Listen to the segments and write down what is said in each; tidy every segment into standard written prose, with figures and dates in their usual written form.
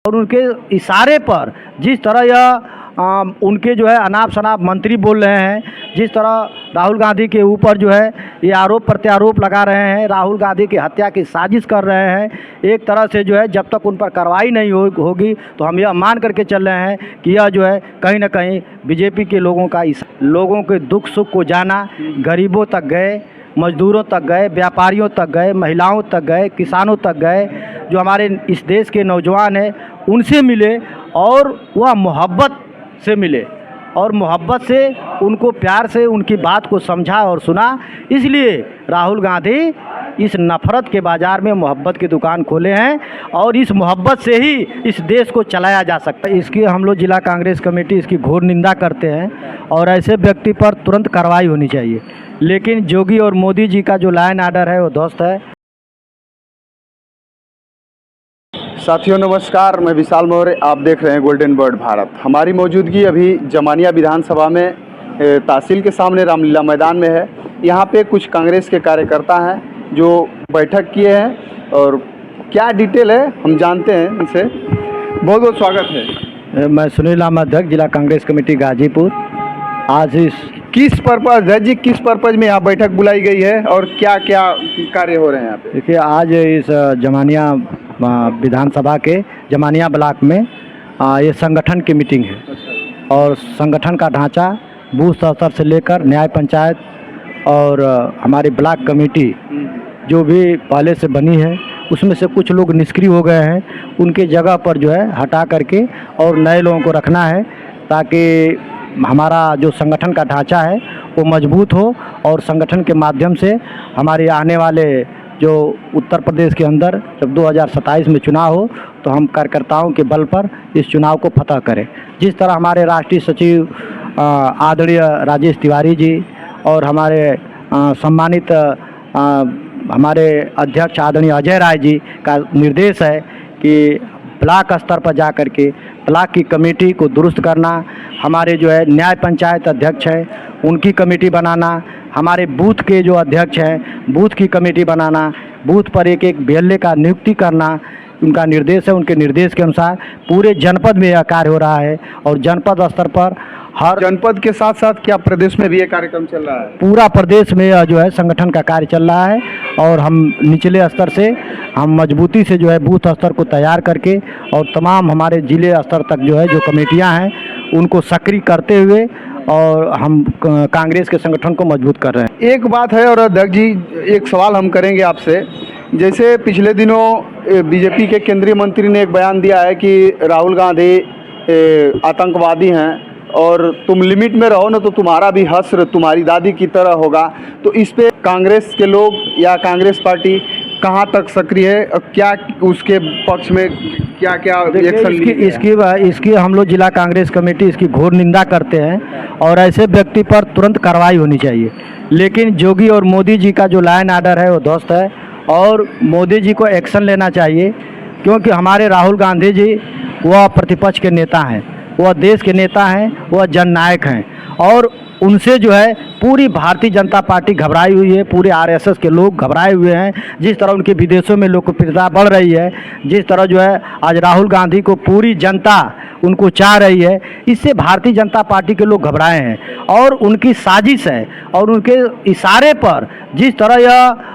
और उनके इशारे पर जिस तरह यह उनके जो है अनाप शनाप मंत्री बोल रहे हैं, जिस तरह राहुल गांधी के ऊपर जो है ये आरोप प्रत्यारोप लगा रहे हैं, राहुल गांधी की हत्या की साजिश कर रहे हैं, एक तरह से जो है जब तक उन पर कार्रवाई नहीं होगी तो हम यह मान करके चल रहे हैं कि यह जो है कहीं ना कहीं बीजेपी के लोगों का लोगों के दुख सुख को जाना, गरीबों तक गए, मजदूरों तक गए, व्यापारियों तक गए, महिलाओं तक गए, किसानों तक गए, जो हमारे इस देश के नौजवान हैं उनसे मिले और वह मोहब्बत से मिले और मोहब्बत से उनको प्यार से उनकी बात को समझा और सुना। इसलिए राहुल गांधी इस नफ़रत के बाज़ार में मोहब्बत की दुकान खोले हैं और इस मोहब्बत से ही इस देश को चलाया जा सकता है। इसकी हम लोग जिला कांग्रेस कमेटी इसकी घोर निंदा करते हैं और ऐसे व्यक्ति पर तुरंत कार्रवाई होनी चाहिए। लेकिन योगी और मोदी जी का जो लाइन आर्डर है वो ध्वस्त है। साथियों नमस्कार, मैं विशाल मौर्य, आप देख रहे हैं गोल्डन बर्ड भारत। हमारी मौजूदगी अभी जमानिया विधानसभा में तहसील के सामने रामलीला मैदान में है। यहाँ पे कुछ कांग्रेस के कार्यकर्ता हैं जो बैठक किए हैं और क्या डिटेल है हम जानते हैं इनसे। बहुत बहुत स्वागत है। मैं सुनील अहमद अध्यक्ष, जिला कांग्रेस कमेटी गाजीपुर। आज इस किस पर्पज़ है जी, किस पर्पज़ में यहाँ बैठक बुलाई गई है और क्या क्या कार्य हो रहे हैं यहाँ पे? देखिए, आज इस जमानिया विधानसभा के जमानिया ब्लॉक में ये संगठन की मीटिंग है और संगठन का ढांचा बूथ स्तर से लेकर न्याय पंचायत और हमारी ब्लॉक कमेटी जो भी पहले से बनी है उसमें से कुछ लोग निष्क्रिय हो गए हैं, उनके जगह पर जो है हटा करके और नए लोगों को रखना है ताकि हमारा जो संगठन का ढांचा है वो मजबूत हो और संगठन के माध्यम से हमारे आने वाले जो उत्तर प्रदेश के अंदर जब 2027 में चुनाव हो तो हम कार्यकर्ताओं के बल पर इस चुनाव को फतह करें। जिस तरह हमारे राष्ट्रीय सचिव आदरणीय राजेश तिवारी जी और हमारे सम्मानित हमारे अध्यक्ष आदरणीय अजय राय जी का निर्देश है कि ब्लॉक स्तर पर जा कर के ब्लॉक की कमेटी को दुरुस्त करना, हमारे जो है न्याय पंचायत अध्यक्ष हैं उनकी कमेटी बनाना, हमारे बूथ के जो अध्यक्ष हैं बूथ की कमेटी बनाना, बूथ पर एक एक BLA का नियुक्ति करना, उनका निर्देश है। उनके निर्देश के अनुसार पूरे जनपद में यह कार्य हो रहा है और जनपद स्तर पर हर जनपद के साथ साथ क्या प्रदेश में भी ये कार्यक्रम चल रहा है? पूरा प्रदेश में यह जो है संगठन का कार्य चल रहा है और हम निचले स्तर से हम मजबूती से जो है बूथ स्तर को तैयार करके और तमाम हमारे जिले स्तर तक जो है जो कमेटियां हैं उनको सक्रिय करते हुए और हम कांग्रेस के संगठन को मजबूत कर रहे हैं। एक बात है और अध्यक्ष जी, एक सवाल हम करेंगे आपसे। जैसे पिछले दिनों बीजेपी के केंद्रीय मंत्री ने एक बयान दिया है कि राहुल गांधी आतंकवादी हैं और तुम लिमिट में रहो ना तो तुम्हारा भी हश्र तुम्हारी दादी की तरह होगा। तो इस पे कांग्रेस के लोग या कांग्रेस पार्टी कहाँ तक सक्रिय है और क्या उसके पक्ष में क्या क्या एक्शन? इसकी हम लोग जिला कांग्रेस कमेटी इसकी घोर निंदा करते हैं और ऐसे व्यक्ति पर तुरंत कार्रवाई होनी चाहिए। लेकिन योगी और मोदी जी का जो लाइन आर्डर है वो ध्वस्त है और मोदी जी को एक्शन लेना चाहिए क्योंकि हमारे राहुल गांधी जी वह प्रतिपक्ष के नेता हैं, वह देश के नेता हैं, वह जननायक हैं और उनसे जो है पूरी भारतीय जनता पार्टी घबराई हुई है, पूरे RSS के लोग घबराए हुए हैं। जिस तरह उनके विदेशों में लोकप्रियता बढ़ रही है, जिस तरह जो है आज राहुल गांधी को पूरी जनता उनको चाह रही है, इससे भारतीय जनता पार्टी के लोग घबराए हैं और उनकी साजिश है और उनके इशारे पर जिस तरह यह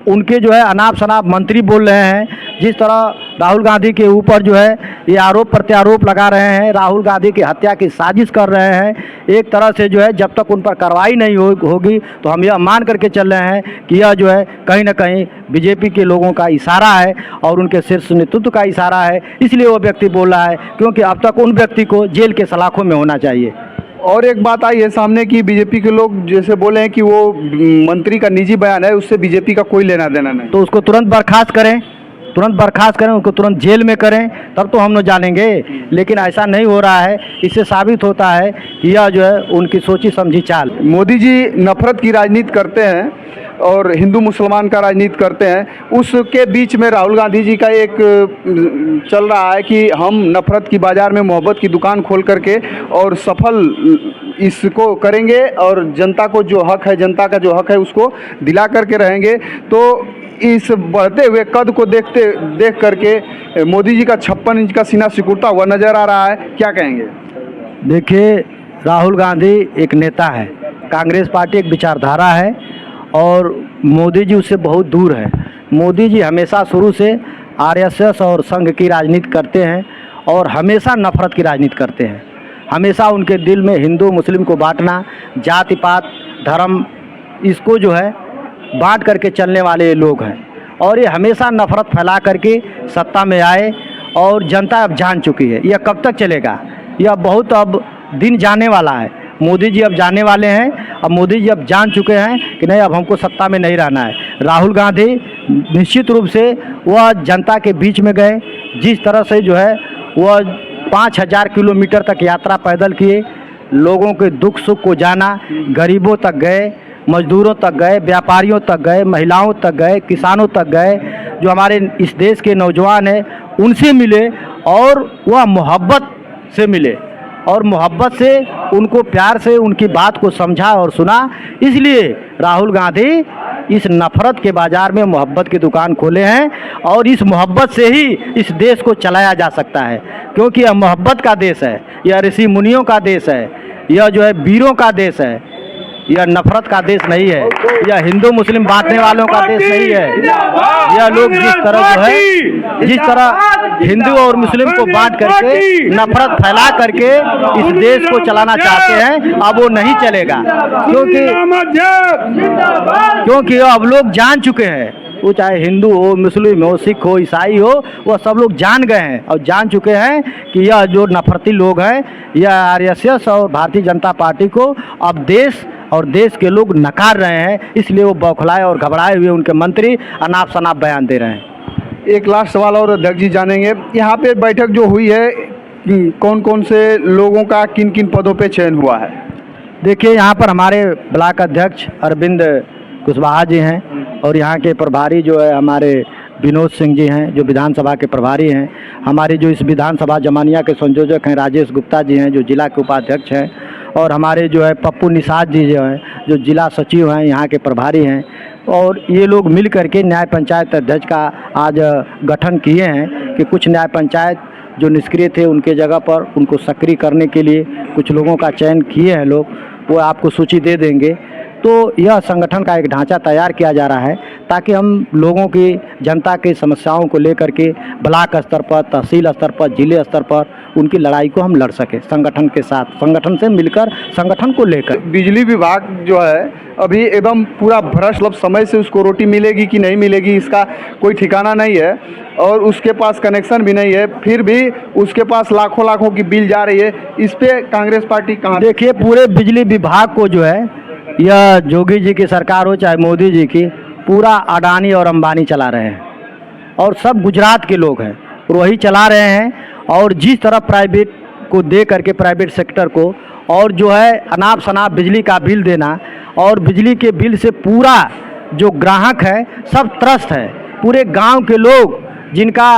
उनके जो है अनाप शनाप मंत्री बोल रहे हैं, जिस तरह राहुल गांधी के ऊपर जो है ये आरोप प्रत्यारोप लगा रहे हैं, राहुल गांधी की हत्या की साजिश कर रहे हैं, एक तरह से जो है जब तक उन पर कार्रवाई नहीं होगी तो हम यह मान करके चल रहे हैं कि यह जो है कहीं ना कहीं बीजेपी के लोगों का इशारा है और उनके शीर्ष नेतृत्व का इशारा है। इसलिए वो व्यक्ति बोल रहा है क्योंकि अब तक उन व्यक्ति को जेल के सलाखों में होना चाहिए। और एक बात आई है सामने कि बीजेपी के लोग जैसे बोले हैं कि वो मंत्री का निजी बयान है, उससे बीजेपी का कोई लेना देना नहीं, तो उसको तुरंत बर्खास्त करें, उनको तुरंत जेल में करें, तब तो हम लोग जानेंगे। लेकिन ऐसा नहीं हो रहा है, इससे साबित होता है कि यह जो है उनकी सोची समझी चाल। मोदी जी नफरत की राजनीति करते हैं और हिंदू मुसलमान का राजनीति करते हैं, उसके बीच में राहुल गांधी जी का एक चल रहा है कि हम नफरत की बाज़ार में मोहब्बत की दुकान खोल करके और सफल इसको करेंगे और जनता को जो हक है, जनता का जो हक है उसको दिला करके रहेंगे। तो इस बढ़ते हुए कद को देख करके मोदी जी का 56 इंच का सीना सिकुड़ता हुआ नजर आ रहा है, क्या कहेंगे? देखिए, राहुल गांधी एक नेता है, कांग्रेस पार्टी एक विचारधारा है और मोदी जी उससे बहुत दूर है। मोदी जी हमेशा शुरू से आरएसएस और संघ की राजनीति करते हैं और हमेशा नफरत की राजनीति करते हैं। हमेशा उनके दिल में हिंदू मुस्लिम को बांटना, जाति पात धर्म, इसको जो है बांट करके चलने वाले लोग हैं और ये हमेशा नफरत फैला करके सत्ता में आए और जनता अब जान चुकी है। यह कब तक चलेगा? यह बहुत अब दिन जाने वाला है। मोदी जी अब जाने वाले हैं। अब मोदी जी अब जान चुके हैं कि नहीं, अब हमको सत्ता में नहीं रहना है। राहुल गांधी निश्चित रूप से वह जनता के बीच में गए, जिस तरह से जो है वह 5000 किलोमीटर तक यात्रा पैदल किए, लोगों के दुख सुख को जाना, गरीबों तक गए, मजदूरों तक गए, व्यापारियों तक गए, महिलाओं तक गए, किसानों तक गए, जो हमारे इस देश के नौजवान हैं उनसे मिले और वह मोहब्बत से मिले और मोहब्बत से उनको प्यार से उनकी बात को समझा और सुना। इसलिए राहुल गांधी इस नफ़रत के बाज़ार में मोहब्बत की दुकान खोले हैं और इस मोहब्बत से ही इस देश को चलाया जा सकता है, क्योंकि यह मोहब्बत का देश है, यह ऋषि मुनियों का देश है, यह जो है वीरों का देश है, यह नफरत का देश नहीं है, यह हिंदू मुस्लिम बांटने वालों का देश नहीं है। यह लोग जिस तरह जो है, जिस तरह हिंदू और मुस्लिम को बांट करके नफरत फैला करके इस देश को चलाना चाहते हैं, अब वो नहीं चलेगा, क्योंकि अब लोग जान चुके हैं। वो चाहे हिंदू हो, मुस्लिम हो, सिख हो, ईसाई हो, वह सब लोग जान गए हैं और जान चुके हैं कि यह जो नफरती लोग हैं, यह आरएसएस और भारतीय जनता पार्टी को अब देश और देश के लोग नकार रहे हैं। इसलिए वो बौखलाए और घबराए हुए उनके मंत्री अनाप शनाप बयान दे रहे हैं। एक लास्ट सवाल और अध्यक्ष जी जानेंगे, यहाँ पे बैठक जो हुई है, कौन कौन से लोगों का किन किन पदों पे चयन हुआ है? देखिए, यहाँ पर हमारे ब्लॉक अध्यक्ष अरविंद कुशवाहा जी हैं और यहाँ के प्रभारी जो है हमारे विनोद सिंह जी हैं, जो विधानसभा के प्रभारी हैं। हमारे जो इस विधानसभा जमानिया के संयोजक हैं राजेश गुप्ता जी हैं, जो जिला के उपाध्यक्ष हैं, और हमारे जो है पप्पू निषाद जी जो हैं, जो जिला सचिव हैं, यहाँ के प्रभारी हैं। और ये लोग मिल करके न्याय पंचायत अध्यक्ष का आज गठन किए हैं कि कुछ न्याय पंचायत जो निष्क्रिय थे उनके जगह पर उनको सक्रिय करने के लिए कुछ लोगों का चयन किए हैं लोग, वो आपको सूची दे देंगे। तो यह संगठन का एक ढांचा तैयार किया जा रहा है ताकि हम लोगों की, जनता की समस्याओं को लेकर के ब्लॉक स्तर पर, तहसील स्तर पर, जिले स्तर पर उनकी लड़ाई को हम लड़ सकें संगठन के साथ, संगठन से मिलकर, संगठन को लेकर। बिजली विभाग जो है अभी एकदम पूरा भ्रष्ट, मतलब समय से उसको रोटी मिलेगी कि नहीं मिलेगी इसका कोई ठिकाना नहीं है और उसके पास कनेक्शन भी नहीं है, फिर भी उसके पास लाखों लाखों की बिल जा रही है। इस पे कांग्रेस पार्टी कहाँ? देखिए, पूरे बिजली विभाग को जो है, यह जोगी जी की सरकार हो चाहे मोदी जी की, पूरा अडानी और अंबानी चला रहे हैं और सब गुजरात के लोग हैं और वही चला रहे हैं। और जिस तरह प्राइवेट को दे करके, प्राइवेट सेक्टर को, और जो है अनाप शनाप बिजली का बिल देना, और बिजली के बिल से पूरा जो ग्राहक है सब त्रस्त है। पूरे गांव के लोग जिनका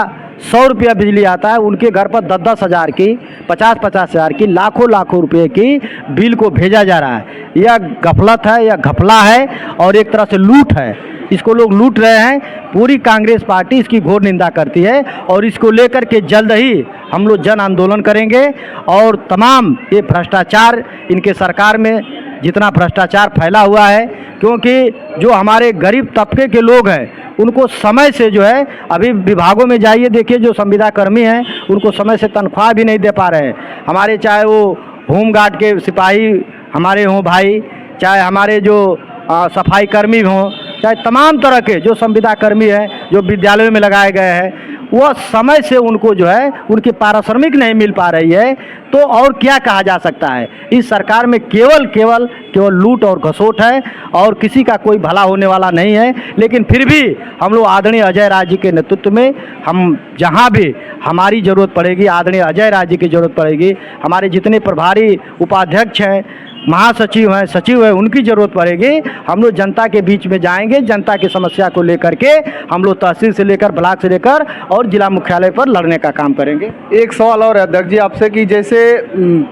100 रुपया बिजली आता है, उनके घर पर 10-10 हज़ार की, 50-50 हज़ार की, लाखों लाखों रुपए की बिल को भेजा जा रहा है। यह गफलत है, यह घपला है और एक तरह से लूट है। इसको लोग लूट रहे हैं। पूरी कांग्रेस पार्टी इसकी घोर निंदा करती है और इसको लेकर के जल्द ही हम लोग जन आंदोलन करेंगे और तमाम ये भ्रष्टाचार, इनके सरकार में जितना भ्रष्टाचार फैला हुआ है, क्योंकि जो हमारे गरीब तबके के लोग हैं उनको समय से जो है, अभी विभागों में जाइए देखिए, जो संविदा कर्मी हैं उनको समय से तनख्वाह भी नहीं दे पा रहे हैं। हमारे चाहे वो होमगार्ड के सिपाही हमारे हों भाई, चाहे हमारे जो सफाई कर्मी हों, चाहे तमाम तरह के जो संविदा कर्मी हैं जो विद्यालयों में लगाए गए हैं, वह समय से उनको जो है उनकी पारिश्रमिक नहीं मिल पा रही है। तो और क्या कहा जा सकता है? इस सरकार में केवल लूट और घसोट है और किसी का कोई भला होने वाला नहीं है। लेकिन फिर भी हम लोग आदरणीय अजय राय जी के नेतृत्व में, हम जहां भी हमारी ज़रूरत पड़ेगी, आदरणीय अजय राय जी की ज़रूरत पड़ेगी, हमारे जितने प्रभारी उपाध्यक्ष हैं, महासचिव हैं, सचिव हैं, उनकी ज़रूरत पड़ेगी, हम लोग जनता के बीच में जाएंगे। जनता की समस्या को लेकर के हम लोग तहसील से लेकर, ब्लॉक से लेकर और जिला मुख्यालय पर लड़ने का काम करेंगे। एक सवाल और अध्यक्ष जी आपसे कि जैसे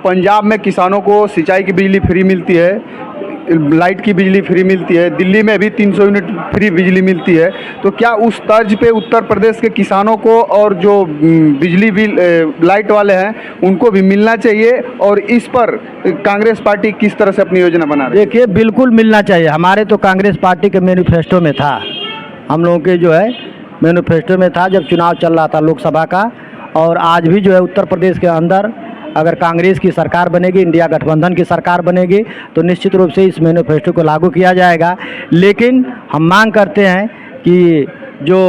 पंजाब में किसानों को सिंचाई की बिजली फ्री मिलती है, लाइट की बिजली फ्री मिलती है, दिल्ली में भी 300 यूनिट फ्री बिजली मिलती है। तो क्या उस तर्ज पे उत्तर प्रदेश के किसानों को और जो बिजली बिल लाइट वाले हैं उनको भी मिलना चाहिए, और इस पर कांग्रेस पार्टी किस तरह से अपनी योजना बना रही है? देखिए, बिल्कुल मिलना चाहिए। हमारे तो कांग्रेस पार्टी के मैनिफेस्टो में था, हम लोगों के जो है मैनिफेस्टो में था जब चुनाव चल रहा था लोकसभा का। और आज भी जो है उत्तर प्रदेश के अंदर अगर कांग्रेस की सरकार बनेगी, इंडिया गठबंधन की सरकार बनेगी, तो निश्चित रूप से इस मैनिफेस्टो को लागू किया जाएगा। लेकिन हम मांग करते हैं कि जो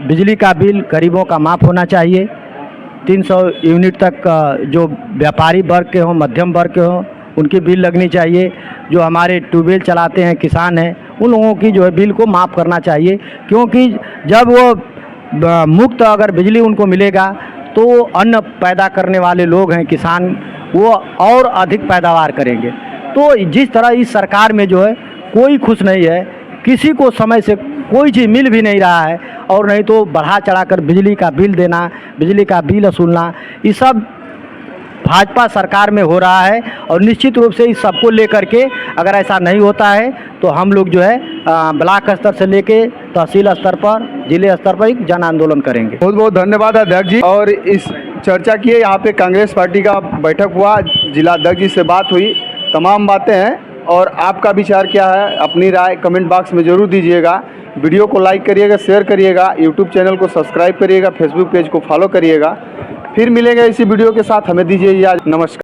बिजली का बिल गरीबों का माफ़ होना चाहिए, 300 यूनिट तक जो व्यापारी वर्ग के हों, मध्यम वर्ग के हों, उनकी बिल लगनी चाहिए। जो हमारे ट्यूबवेल चलाते हैं किसान हैं, उन लोगों की जो है बिल को माफ़ करना चाहिए, क्योंकि जब वो मुफ्त अगर बिजली उनको मिलेगा तो अन्न पैदा करने वाले लोग हैं किसान, वो और अधिक पैदावार करेंगे। तो जिस तरह इस सरकार में जो है कोई खुश नहीं है, किसी को समय से कोई चीज़ मिल भी नहीं रहा है, और नहीं तो बढ़ा चढ़ाकर बिजली का बिल देना, बिजली का बिल वसूलना, ये सब भाजपा सरकार में हो रहा है। और निश्चित रूप से इस सबको लेकर के अगर ऐसा नहीं होता है तो हम लोग जो है ब्लॉक स्तर से लेके तहसील स्तर पर, जिले स्तर पर एक जन आंदोलन करेंगे। बहुत बहुत धन्यवाद अध्यक्ष जी। और इस चर्चा की यहाँ पे कांग्रेस पार्टी का बैठक हुआ, जिला अध्यक्ष जी से बात हुई, तमाम बातें हैं। और आपका विचार क्या है, अपनी राय कमेंट बॉक्स में ज़रूर दीजिएगा। वीडियो को लाइक करिएगा, शेयर करिएगा, यूट्यूब चैनल को सब्सक्राइब करिएगा, फेसबुक पेज को फॉलो करिएगा। फिर मिलेंगे इसी वीडियो के साथ, हमें दीजिए इजाज़त। नमस्कार।